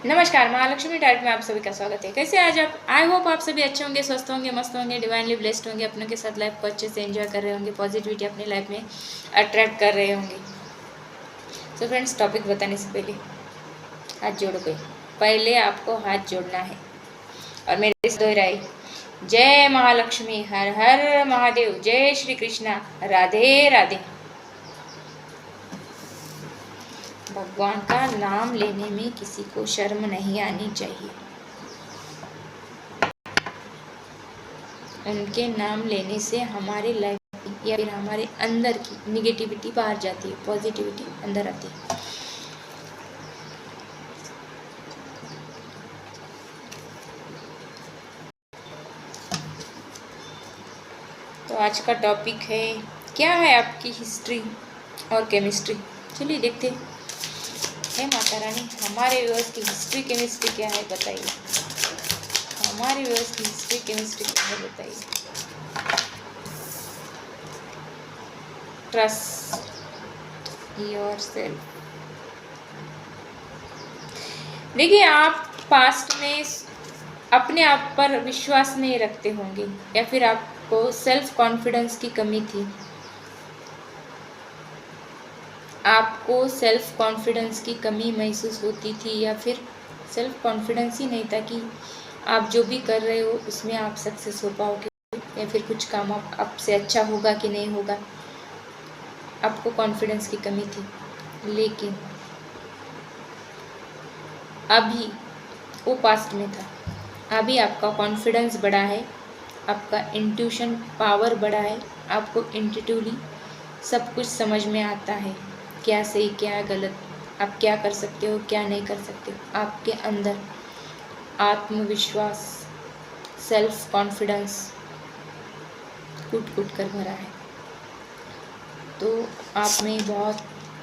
नमस्कार, महालक्ष्मी डाइट में आप सभी का स्वागत है। कैसे आज आप? आई होप आप सभी अच्छे होंगे, स्वस्थ होंगे, मस्त होंगे, डिवाइनली ब्लेस्ड होंगे, अपनों के साथ लाइफ को अच्छे से एंजॉय कर रहे होंगे, पॉजिटिविटी अपनी लाइफ में अट्रैक्ट कर रहे होंगे। सो फ्रेंड्स, टॉपिक बताने से पहले हाथ जोड़ो। पहले आपको हाथ जोड़ना है और मेरे से दोहराए, जय महालक्ष्मी, हर हर महादेव, जय श्री कृष्णा, राधे राधे। भगवान का नाम लेने में किसी को शर्म नहीं आनी चाहिए। उनके नाम लेने से हमारे लाइफ या फिर हमारे अंदर की निगेटिविटी बाहर जाती है, पॉजिटिविटी अंदर आती है। तो आज का टॉपिक है, क्या है आपकी हिस्ट्री और केमिस्ट्री। चलिए देखते हैं। हे माता रानी, हमारे व्यूअर्स की हिस्ट्री केमिस्ट्री क्या है बताइए। हमारे व्यूअर्स की हिस्ट्री केमिस्ट्री क्या है बताइए। Trust yourself. देखिए, आप पास्ट में अपने आप पर विश्वास नहीं रखते होंगे या फिर आपको सेल्फ कॉन्फिडेंस की कमी थी। आपको सेल्फ कॉन्फिडेंस की कमी महसूस होती थी या फिर सेल्फ कॉन्फिडेंस ही नहीं था कि आप जो भी कर रहे हो उसमें आप सक्सेस हो पाओगे या फिर कुछ काम आपसे अच्छा होगा कि नहीं होगा। आपको कॉन्फिडेंस की कमी थी, लेकिन अभी वो पास्ट में था। अभी आपका कॉन्फिडेंस बढ़ा है, आपका इंट्यूशन पावर बढ़ा है, आपको इंट्यूटिवली सब कुछ समझ में आता है, क्या सही क्या गलत, आप क्या कर सकते हो क्या नहीं कर सकते हो। आपके अंदर आत्मविश्वास, सेल्फ कॉन्फिडेंस कूट कूट कर भरा है। तो आप में बहुत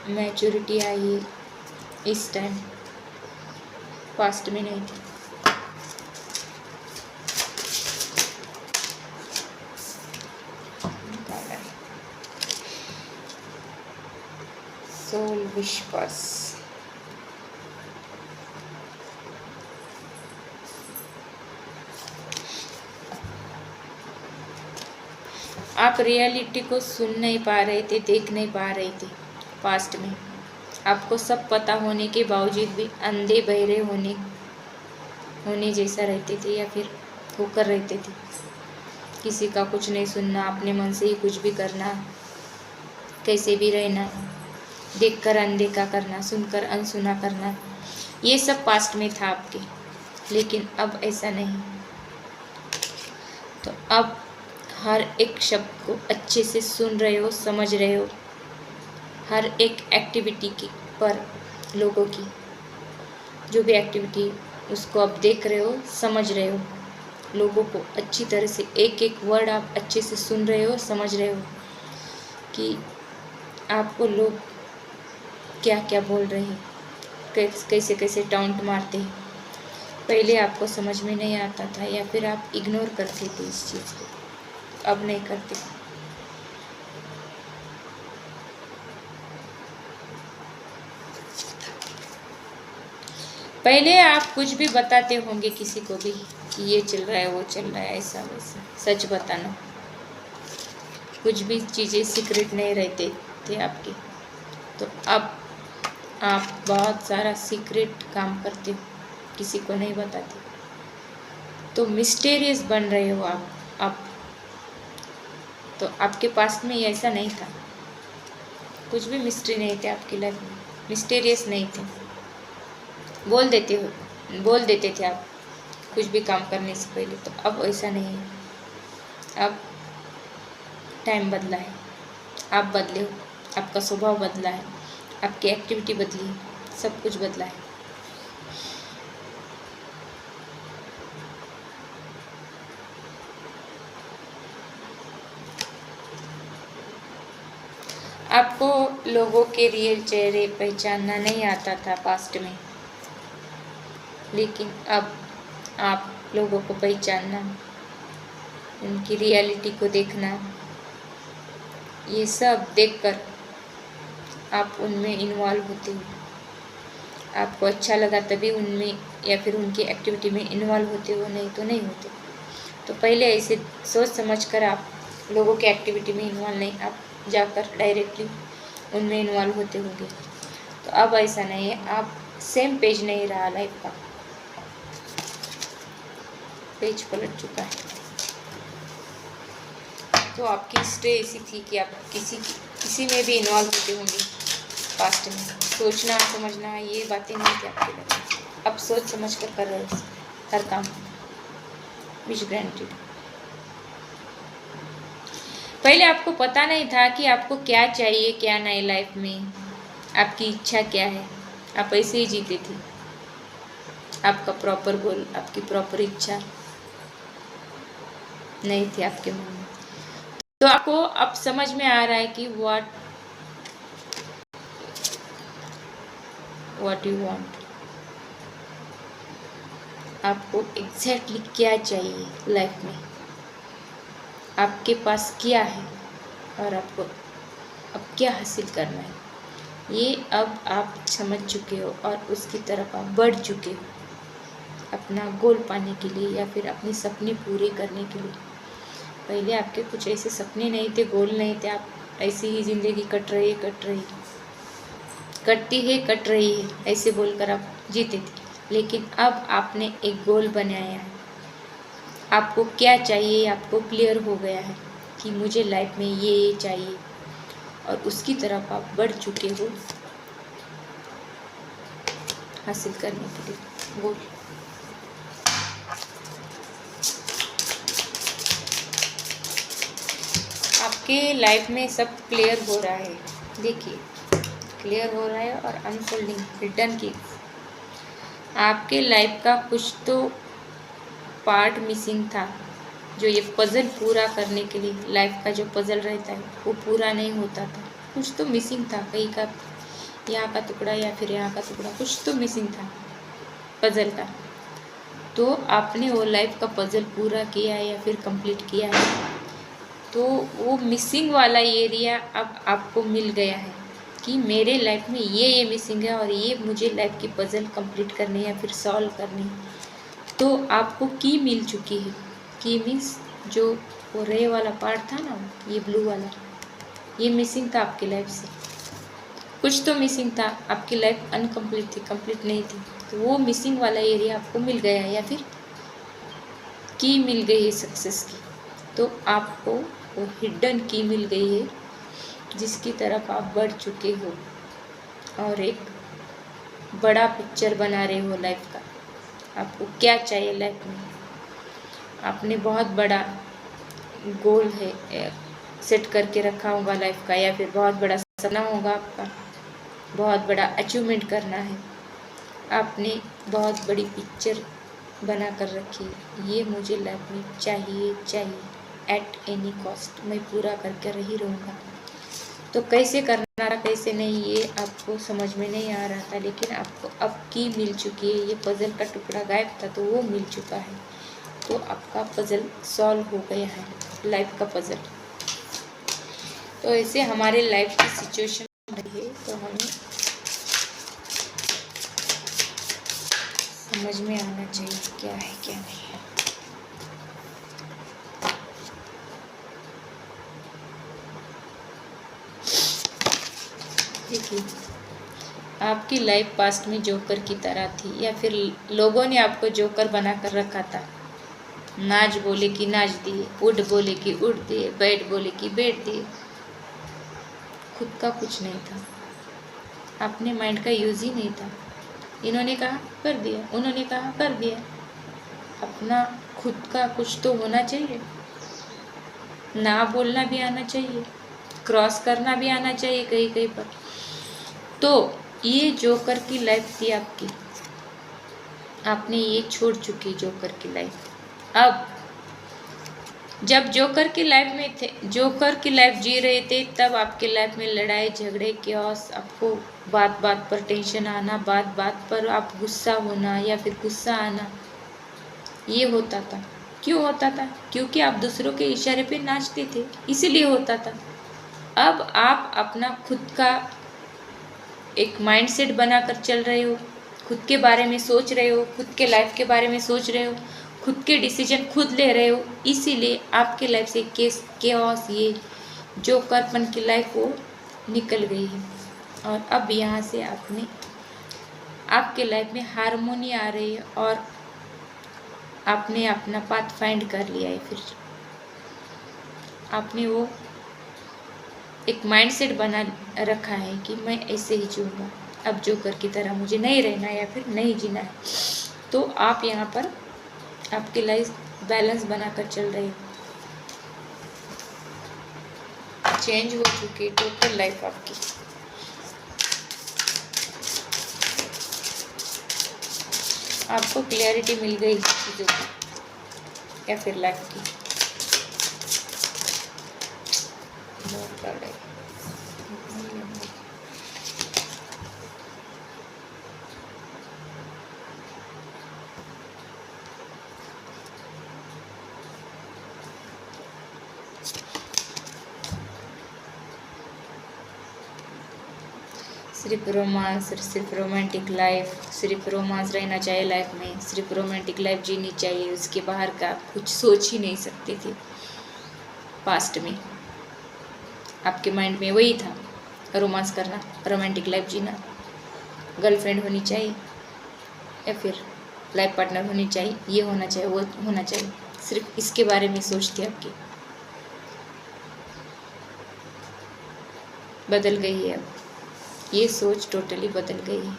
मैच्योरिटी आई है इस टाइम, पास्ट में नहीं थी। सोल विश्वास। आप रियलिटी को सुन नहीं पा रहे थे, देख नहीं पा रहे थे। पास्ट में आपको सब पता होने के बावजूद भी अंधे बहरे होने जैसा रहते थे या फिर होकर रहते थे। किसी का कुछ नहीं सुनना, अपने मन से ही कुछ भी करना, कैसे भी रहना, देखकर अनदेखा करना, सुनकर अनसुना करना, ये सब पास्ट में था आपके। लेकिन अब ऐसा नहीं। तो अब हर एक शब्द को अच्छे से सुन रहे हो, समझ रहे हो। हर एक एक्टिविटी की पर लोगों की जो भी एक्टिविटी उसको आप देख रहे हो, समझ रहे हो। लोगों को अच्छी तरह से एक एक वर्ड आप अच्छे से सुन रहे हो, समझ रहे हो कि आपको लोग क्या क्या बोल रहे हैं, कैसे कैसे टाउंट मारते हैं। पहले आपको समझ में नहीं आता था या फिर आप इग्नोर करते थे इस चीज़ को, अब नहीं करते। पहले आप कुछ भी बताते होंगे किसी को भी कि ये चल रहा है, वो चल रहा है, ऐसा वैसा, सच बताना। कुछ भी चीज़ें सीक्रेट नहीं रहते थे आपके। तो अब आप बहुत सारा सीक्रेट काम करते हो, किसी को नहीं बताते। तो मिस्टीरियस बन रहे हो आप। तो आपके पास में ऐसा नहीं था, कुछ भी मिस्ट्री नहीं थे आपकी लाइफ में, मिस्टीरियस नहीं थे। बोल देते थे आप कुछ भी काम करने से पहले। तो अब ऐसा नहीं है। अब टाइम बदला है, आप बदले हो, आपका स्वभाव बदला है, आपकी एक्टिविटी बदली है, सब कुछ बदला है। आपको लोगों के रियल चेहरे पहचानना नहीं आता था पास्ट में, लेकिन अब आप लोगों को पहचानना, उनकी रियलिटी को देखना, ये सब देखकर आप उनमें इन्वॉल्व होते हो। आपको अच्छा लगा तभी उनमें या फिर उनकी एक्टिविटी में इन्वॉल्व होते हो, नहीं तो नहीं होते। तो पहले ऐसे सोच समझ कर आप लोगों की एक्टिविटी में इन्वॉल्व नहीं, आप जाकर डायरेक्टली उनमें इन्वॉल्व होते होंगे। तो अब ऐसा नहीं है, आप सेम पेज नहीं रहा लाइफ का, पेज पलट चुका है। तो आपकी हिस्ट्री ऐसी थी कि आप किसी में भी इन्वॉल्व होते होंगे पास्ट में। सोचना समझना ये बातें नहीं थी आपके लिए, अब सोच समझ कर रहे हो हर काम, विच ग्रांटेड। पहले आपको पता नहीं था कि आपको क्या चाहिए क्या नहीं लाइफ में, आपकी इच्छा क्या है, आप ऐसे ही जीते थे। आपका प्रॉपर गोल, आपकी प्रॉपर इच्छा नहीं थी आपके मन में। तो आपको अब समझ में आ रहा है कि व्हाट यू वांट, आपको एग्जैक्टली क्या चाहिए लाइफ में, आपके पास क्या है और आपको अब क्या हासिल करना है, ये अब आप समझ चुके हो और उसकी तरफ आप बढ़ चुके हो अपना गोल पाने के लिए या फिर अपने सपने पूरे करने के लिए। पहले आपके कुछ ऐसे सपने नहीं थे, गोल नहीं थे, आप ऐसी ही ज़िंदगी कट रही है ऐसे बोलकर आप जीते थे। लेकिन अब आपने एक गोल बनाया है, आपको क्या चाहिए आपको क्लियर हो गया है कि मुझे लाइफ में ये चाहिए और उसकी तरफ आप बढ़ चुके हो हासिल करने के लिए गोल। आपके लाइफ में सब क्लियर हो रहा है, देखिए क्लियर हो रहा है और अनफोल्डिंग रिटर्न की। आपके लाइफ का कुछ तो पार्ट मिसिंग था, जो ये पजल पूरा करने के लिए, लाइफ का जो पजल रहता है वो पूरा नहीं होता था, कुछ तो मिसिंग था, कहीं का यहाँ का टुकड़ा या फिर यहाँ का टुकड़ा, कुछ तो मिसिंग था पजल का। तो आपने वो लाइफ का पजल पूरा किया है या फिर कंप्लीट किया है, तो वो मिसिंग वाला एरिया अब आपको मिल गया है कि मेरे लाइफ में ये मिसिंग है और ये मुझे लाइफ की पजल कंप्लीट करनी है या फिर सॉल्व करनी है। तो आपको की मिल चुकी है। की मीन्स जो वो रे वाला पार्ट था ना, ये ब्लू वाला, ये मिसिंग था आपकी लाइफ से, कुछ तो मिसिंग था, आपकी लाइफ अनकम्प्लीट थी, कंप्लीट नहीं थी। तो वो मिसिंग वाला एरिया आपको मिल गया है या फिर की मिल गई है सक्सेस की। तो आपको वो हिडन की मिल गई है जिसकी तरफ आप बढ़ चुके हो और एक बड़ा पिक्चर बना रहे हो लाइफ का। आपको क्या चाहिए लाइफ में, आपने बहुत बड़ा गोल है सेट करके रखा होगा लाइफ का, या फिर बहुत बड़ा सपना होगा आपका, बहुत बड़ा अचीवमेंट करना है, आपने बहुत बड़ी पिक्चर बना कर रखी है, ये मुझे लाइफ में चाहिए एट एनी कॉस्ट, मैं पूरा करके ही रहूँगा। तो कैसे करना कैसे नहीं ये आपको समझ में नहीं आ रहा था, लेकिन आपको अब की मिल चुकी है, ये पजल का टुकड़ा गायब था तो वो मिल चुका है। तो आपका पजल सॉल्व हो गया है, लाइफ का पजल। तो ऐसे हमारे लाइफ की सिचुएशन रही है, तो हमें समझ में आना चाहिए क्या है क्या नहीं है। देखिए आपकी लाइफ पास्ट में जोकर की तरह थी, या फिर लोगों ने आपको जोकर बना कर रखा था। नाच बोले कि नाच दिए, उड़ बोले कि उड़ दिए, बैठ बोले कि बैठ दिए, खुद का कुछ नहीं था, अपने माइंड का यूज ही नहीं था। इन्होंने कहा कर दिया, उन्होंने कहा कर दिया, अपना खुद का कुछ तो होना चाहिए, ना बोलना भी आना चाहिए, क्रॉस करना भी आना चाहिए कहीं कहीं पर। तो ये जोकर की लाइफ थी आपकी, आपने ये छोड़ चुकी जोकर की लाइफ। अब जब जोकर की लाइफ में थे, जोकर की लाइफ जी रहे थे, तब आपके लाइफ में लड़ाई झगड़े क्योस, आपको बात बात पर टेंशन आना, बात बात पर आप गुस्सा होना या फिर गुस्सा आना, ये होता था। क्यों होता था? क्योंकि आप दूसरों के इशारे पे नाचते थे, इसीलिए होता था। अब आप अपना खुद का एक माइंडसेट बनाकर चल रहे हो खुद के बारे में सोच रहे हो, खुद के लाइफ के बारे में सोच रहे हो, खुद के डिसीजन खुद ले रहे हो, इसीलिए आपके लाइफ से केओस, ये जोकरपन की लाइफ वो निकल गई है। और अब यहाँ से आपके लाइफ में हारमोनी आ रही है और आपने अपना पाथ फाइंड कर लिया है। फिर आपने वो एक माइंडसेट बना रखा है कि मैं ऐसे ही जीऊँगा, अब जोकर की तरह मुझे नहीं रहना या फिर नहीं जीना है। तो आप यहाँ पर आपकी लाइफ बैलेंस बनाकर चल रहे हो। चेंज हो चुकी है टोटल लाइफ आपकी। आपको क्लैरिटी मिल गई चीज़ों की या फिर लाइफ की। सिर्फ रोमांस, सिर्फ रोमांटिक लाइफ, सिर्फ रोमांस रहना चाहिए लाइफ में, सिर्फ रोमांटिक लाइफ जीनी चाहिए, उसके बाहर का कुछ सोच ही नहीं सकते थे। पास्ट में आपके माइंड में वही था, रोमांस करना, रोमांटिक लाइफ जीना, गर्लफ्रेंड होनी चाहिए या फिर लाइफ पार्टनर होनी चाहिए, ये होना चाहिए, वो होना चाहिए, सिर्फ इसके बारे में सोचती आपकी। बदल गई है अब, ये सोच टोटली बदल गई है।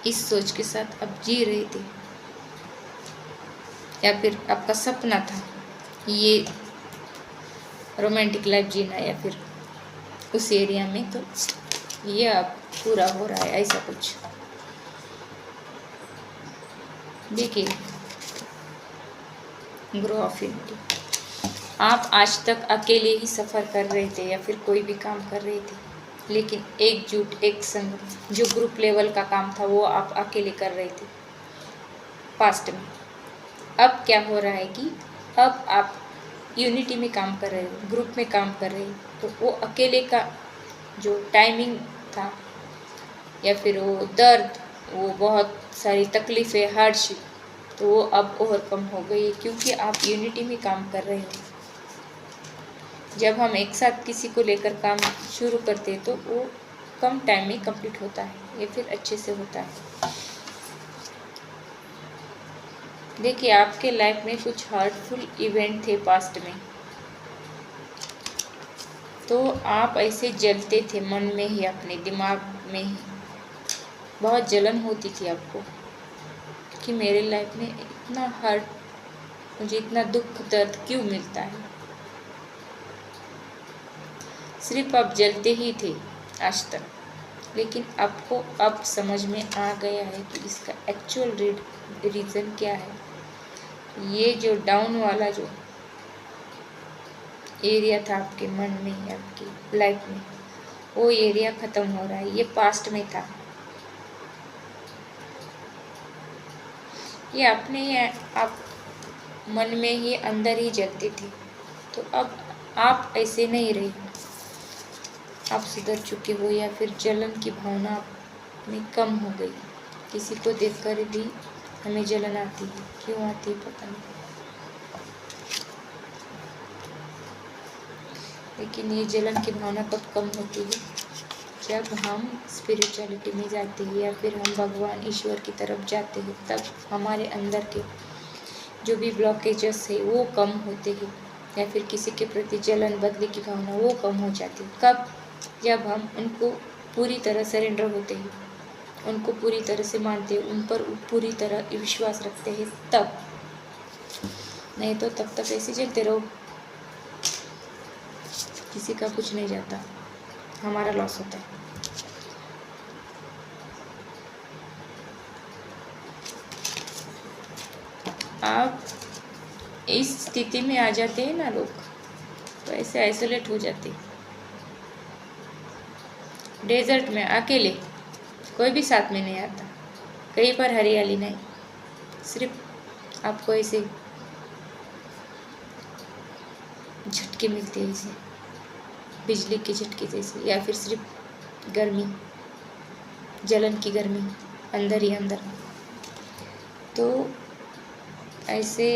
इस सोच के साथ अब जी रहे थे या फिर आपका सपना था ये रोमांटिक लाइफ जीना या फिर उस एरिया में, तो ये अब पूरा हो रहा है ऐसा कुछ। देखिए, ग्रो ऑफ यूनिटी। आप आज तक अकेले ही सफ़र कर रहे थे या फिर कोई भी काम कर रहे थे, लेकिन एकजुट, एक संग, जो ग्रुप लेवल का काम था वो आप अकेले कर रहे थे पास्ट में। अब क्या हो रहा है कि अब आप यूनिटी में काम कर रहे हो, ग्रुप में काम कर रहे हो, तो वो अकेले का जो टाइमिंग था या फिर वो दर्द, वो बहुत सारी तकलीफ़ें, हार्डशिप, तो वो अब ओवरकम हो गई है क्योंकि आप यूनिटी में काम कर रहे हो। जब हम एक साथ किसी को लेकर काम शुरू करते हैं तो वो कम टाइम में कंप्लीट होता है या फिर अच्छे से होता है। देखिए, आपके लाइफ में कुछ हर्टफुल इवेंट थे पास्ट में, तो आप ऐसे जलते थे मन में ही, अपने दिमाग में ही बहुत जलन होती थी आपको कि मेरे लाइफ में इतना हर्ट, मुझे इतना दुख दर्द क्यों मिलता है। सिर्फ आप जलते ही थे आज तक, लेकिन आपको अब समझ में आ गया है कि इसका एक्चुअल रीज़न क्या है। ये जो डाउन वाला जो एरिया था आपके मन में, आपकी लाइफ में, वो एरिया ख़त्म हो रहा है। ये पास्ट में था, ये अपने आप मन में ही अंदर ही जलते थे, तो अब आप ऐसे नहीं रहे, आप सुधर चुके हो या फिर जलन की भावना में कम हो गई। किसी को देखकर भी हमें जलन आती है, क्यों आती है पता नहीं, लेकिन ये जलन की भावना कब कम होती है, जब हम स्पिरिचुअलिटी में जाते हैं या फिर हम भगवान ईश्वर की तरफ जाते हैं, तब हमारे अंदर के जो भी ब्लॉकेजेस है वो कम होते हैं, या फिर किसी के प्रति जलन, बदले की भावना वो कम हो जाती है। कब? जब हम उनको पूरी तरह सरेंडर होते हैं, उनको पूरी तरह से मानते हैं, उन पर पूरी तरह विश्वास रखते हैं, तब। नहीं तो तब तक ऐसे चलते रहो, किसी का कुछ नहीं जाता, हमारा लॉस होता है। आप इस स्थिति में आ जाते हैं ना लोग, तो ऐसे आइसोलेट हो जाते हैं। डेजर्ट में अकेले, कोई भी साथ में नहीं आता, कहीं पर हरियाली नहीं, सिर्फ आपको ऐसे झटके मिलते हैं, ऐसे बिजली के झटके जैसे, या फिर सिर्फ गर्मी, जलन की गर्मी, अंदर ही अंदर। तो ऐसे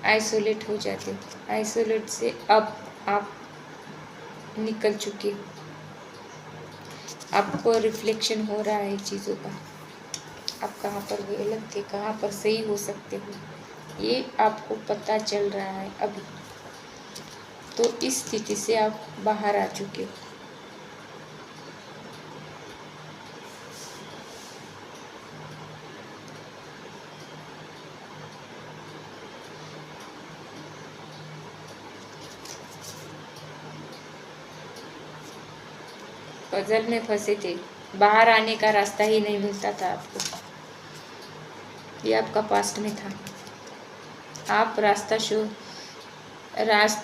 आइसोलेट हो जाते हो। आइसोलेट से अब आप निकल चुके हो, आपको रिफ्लेक्शन हो रहा है चीज़ों का, आप कहाँ पर गलत थे, कहाँ पर सही हो सकते हो, ये आपको पता चल रहा है अभी। तो इस स्थिति से आप बाहर आ चुके हो। पजल में फंसे थे, बाहर आने का रास्ता ही नहीं मिलता था आपको। ये आपका पास्ट में था। आप रास्ता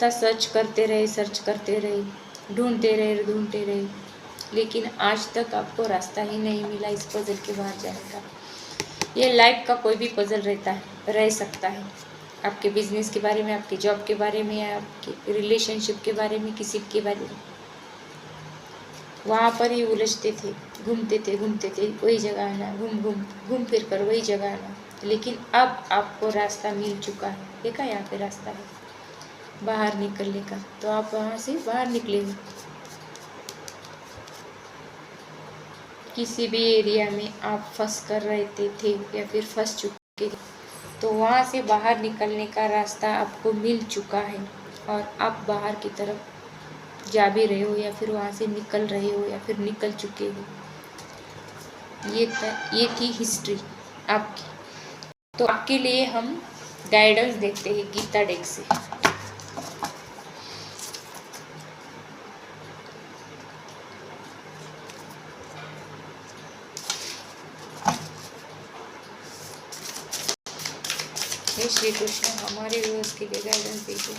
सर्च करते रहे, ढूंढते रहे, लेकिन आज तक आपको रास्ता ही नहीं मिला इस पजल के बाहर जाने का। ये लाइफ का कोई भी पजल रह सकता है। आपके बिजनेस के बारे में, आपके जॉब के बारे में, या आपके रिलेशनशिप के बारे में, किसी के बारे में। वहाँ पर ही उलझते थे, घूमते थे, वही जगह आना, घूम फिर कर वही जगह आना। लेकिन अब आपको रास्ता मिल चुका है। देखा, यहाँ पे रास्ता है बाहर निकलने का, तो आप वहाँ से बाहर निकले हो। किसी भी एरिया में आप फंस कर रहते थे या फिर फंस चुके थे, तो वहाँ से बाहर निकलने का रास्ता आपको मिल चुका है और आप बाहर की तरफ जा भी रहे हो, या फिर वहाँ से निकल रहे हो, या फिर निकल चुके हो। ये थी हिस्ट्री आपकी। तो आपके लिए हम गाइडेंस देखते हैं गीता डेक से। हे श्री कृष्ण, हमारे व्यूअर्स के लिए गाइडेंस दीजिए।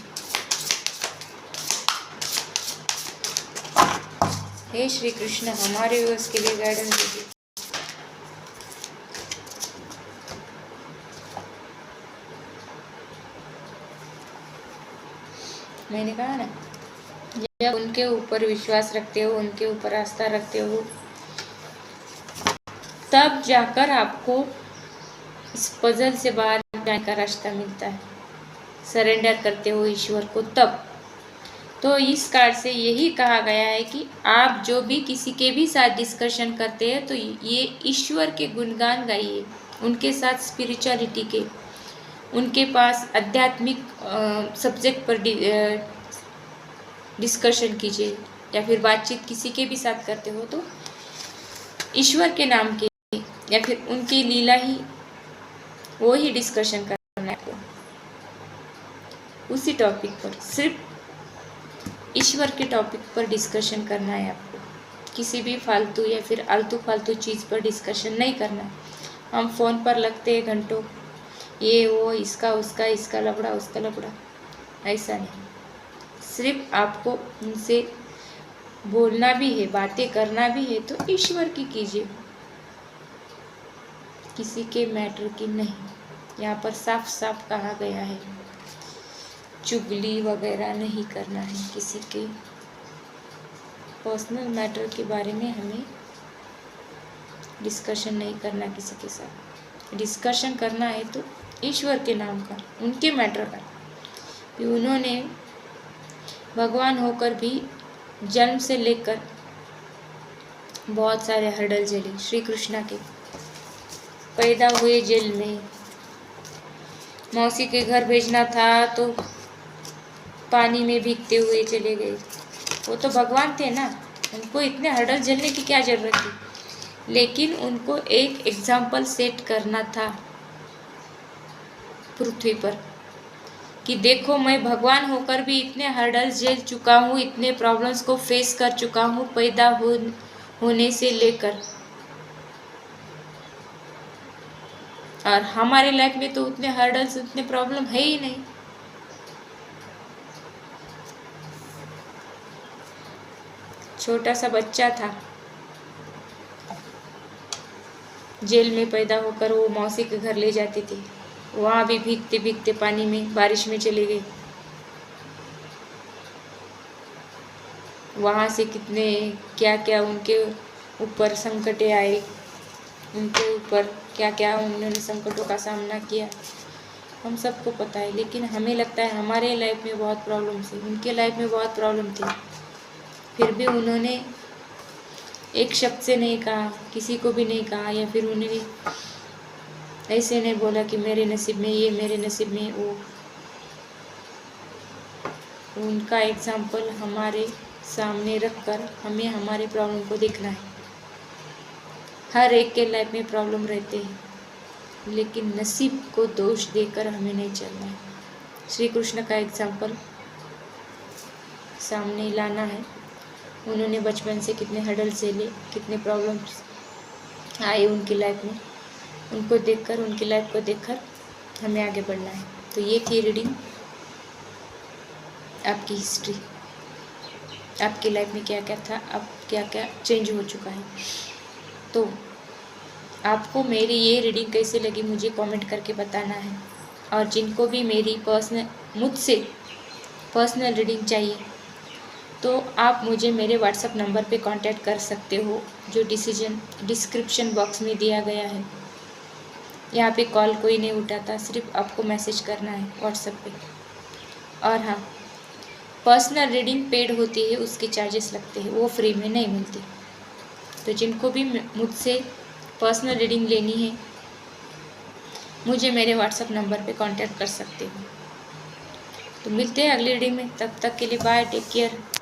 हे श्री कृष्ण, हमारे व्यूअर्स के लिए गाइडेंस दीजिए। मैंने कहा ना, जब उनके ऊपर विश्वास रखते हो, उनके ऊपर आस्था रखते हो, तब जाकर आपको इस पजल से बाहर जाने का रास्ता मिलता है। सरेंडर करते हो ईश्वर को तब। तो इस कार्ड से यही कहा गया है कि आप जो भी किसी के भी साथ डिस्कशन करते हैं, तो ये ईश्वर के गुणगान गाइए, उनके साथ स्पिरिचुअलिटी के, उनके पास आध्यात्मिक सब्जेक्ट पर डिस्कशन कीजिए, या फिर बातचीत किसी के भी साथ करते हो तो ईश्वर के नाम के या फिर उनकी लीला ही वो ही डिस्कशन करना है आपको। उसी टॉपिक पर, सिर्फ ईश्वर के टॉपिक पर डिस्कशन करना है आपको। किसी भी फालतू या फिर आलतू फालतू चीज़ पर डिस्कशन नहीं करना है। हम फ़ोन पर लगते हैं घंटों, ये वो, इसका उसका, इसका लफड़ा उसका लफड़ा, ऐसा नहीं। सिर्फ आपको उनसे बोलना भी है, बातें करना भी है, तो ईश्वर की कीजिए, किसी के मैटर की नहीं। यहाँ पर साफ साफ कहा गया है, चुगली वगैरह नहीं करना है, किसी के पर्सनल मैटर के बारे में हमें डिस्कशन नहीं करना किसी के साथ। डिस्कशन करना है तो ईश्वर के नाम का, उनके मैटर का। उन्होंने भगवान होकर भी जन्म से लेकर बहुत सारे हर्डल झेले। श्री कृष्णा के पैदा हुए जेल में, मौसी के घर भेजना था तो पानी में भीगते हुए चले गए। वो तो भगवान थे ना, उनको इतने हर्डल झेलने की क्या ज़रूरत थी। लेकिन उनको एक एग्जाम्पल सेट करना था पृथ्वी पर कि देखो, मैं भगवान होकर भी इतने हर्डल्स झेल चुका हूँ, इतने प्रॉब्लम्स को फेस कर चुका हूँ पैदा होने से लेकर। और हमारे लाइफ में तो उतने हर्डल्स, उतने प्रॉब्लम है ही नहीं। छोटा सा बच्चा था, जेल में पैदा होकर वो मौसी के घर ले जाती थी, वहाँ भी भीगते भीगते पानी में, बारिश में चले गए। वहाँ से कितने क्या क्या उनके ऊपर संकटें आए, उनके ऊपर क्या क्या उन्होंने संकटों का सामना किया, हम सबको पता है। लेकिन हमें लगता है हमारे लाइफ में बहुत प्रॉब्लम थी, उनके लाइफ में बहुत प्रॉब्लम थी, फिर भी उन्होंने एक शब्द से नहीं कहा, किसी को भी नहीं कहा, या फिर उन्होंने ऐसे नहीं बोला कि मेरे नसीब में ये, मेरे नसीब में वो। उनका एग्जाम्पल हमारे सामने रखकर हमें हमारे प्रॉब्लम को देखना है। हर एक के लाइफ में प्रॉब्लम रहते हैं, लेकिन नसीब को दोष देकर हमें नहीं चलना है। श्री कृष्ण का एग्जाम्पल सामने लाना है। उन्होंने बचपन से कितने हर्डल से ले, कितने प्रॉब्लम्स आए उनकी लाइफ में, उनको देखकर, उनकी लाइफ को देखकर हमें आगे बढ़ना है। तो ये थी रीडिंग, आपकी हिस्ट्री, आपकी लाइफ में क्या क्या था, अब क्या क्या चेंज हो चुका है। तो आपको मेरी ये रीडिंग कैसे लगी मुझे कमेंट करके बताना है। और जिनको भी मेरी मुझसे पर्सनल रीडिंग चाहिए तो आप मुझे मेरे व्हाट्सएप नंबर पे कांटेक्ट कर सकते हो, जो डिस्क्रिप्शन बॉक्स में दिया गया है। यहाँ पे कॉल कोई नहीं उठाता, सिर्फ आपको मैसेज करना है व्हाट्सएप पे। और हाँ, पर्सनल रीडिंग पेड होती है, उसके चार्जेस लगते हैं, वो फ्री में नहीं मिलती। तो जिनको भी मुझसे पर्सनल रीडिंग लेनी है, मुझे मेरे व्हाट्सएप नंबर पे कांटेक्ट कर सकते हो। तो मिलते हैं अगली रीडिंग में, तब तक के लिए बाय, टेक केयर।